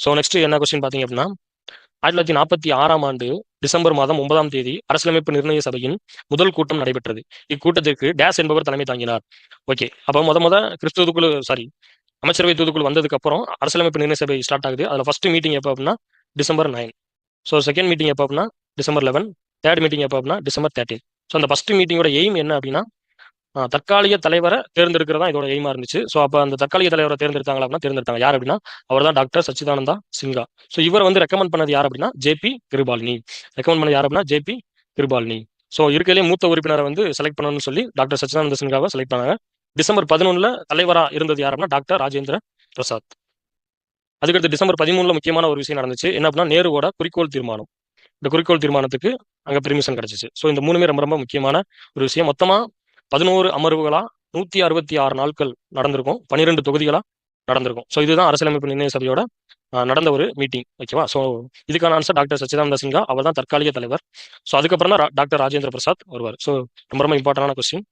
So next என்ன question பார்த்தீங்க அப்படின்னா 1946ஆம் ஆண்டு டிசம்பர் மாதம் 9ஆம் தேதி அரசியலமைப்பு நிர்ணய சபையின் முதல் கூட்டம் நடைபெற்றது. இக்கூட்டத்திற்கு டேஸ் என்பவர் தலைமை தாங்கினார். ஓகே, அப்போ கிறிஸ்துவ தூக்குழு அமைச்சரவை தூதுக்குழு வந்ததுக்கு அப்புறம் அரசியலமைப்பு நிர்ணய சபை ஸ்டார்ட் ஆகுது. அதில் ஃபர்ஸ்ட் மீட்டிங் எப்போ அப்படின்னா டிசம்பர் 9. ஸோ செகண்ட் மீட்டிங் எப்போ அப்படின்னா டிசம்பர் 11. தேர்ட் மீட்டிங் எப்போ அப்படின்னா டிசம்பர் 13. ஸோ அந்த ஃபர்ஸ்ட் மீட்டிங்கோட எய்ம் என்ன அப்படின்னா தற்காலிக தலைவரை தேர்ந்தெடுக்கிறதா இதோட எய்மா இருந்துச்சு. ஸோ அப்போ அந்த தற்காலிக தலைவரை தேர்ந்தெடுத்தாங்களா அப்படின்னா தேர்ந்தெடுத்தாங்க. யார் அப்படின்னா அவர் தான் டாக்டர் சச்சிதானந்தா சின்ஹா. ஸோ இவர் ரெக்கமெண்ட் பண்ணது யார் அப்படின்னா ஜேபி கிருபாலினி. ரெக்கமெண்ட் பண்ணது யார் அப்படின்னா ஜேபி கிருபாலினி. ஸோ இருக்கையிலேயே மூத்த உறுப்பினரை செலக்ட் பண்ணணும்னு சொல்லி டாக்டர் சச்சிதானந்த சின்ஹாவை செலக்ட் பண்ணாங்க. டிசம்பர் 11 தலைவராக இருந்தது யார் அப்படின்னா டாக்டர் ராஜேந்திர பிரசாத். அதுக்கடுத்து டிசம்பர் 13 முக்கியமான ஒரு விஷயம் நடந்துச்சு. என்ன அப்படின்னா நேருவோட குறிக்கோள் தீர்மானம். இந்த குறிக்கோள் தீர்மானத்துக்கு அங்கே பெர்மிஷன் கிடைச்சிச்சு. ஸோ இந்த மூணுமே ரொம்ப ரொம்ப முக்கியமான ஒரு விஷயம். மொத்தமாக 11 அமர்வுகளா 166 நாட்கள் நடந்திருக்கும். 12 தொகுதிகளா நடந்திருக்கும். ஸோ இதுதான் அரசியலமைப்பு நிர்ணய சபையோட நடந்த ஒரு மீட்டிங். ஓகேவா? ஸோ இதுக்கான ஆன்சர் டாக்டர் சச்சிதானந்த சின்ஹா. அவர் தான் தற்காலிக தலைவர். ஸோ அதுக்கப்புறம் தான் டாக்டர் ராஜேந்திர பிரசாத் வருவார். ஸோ ரொம்ப ரொம்ப இம்பார்ட்டன்டான கொஸ்டின்.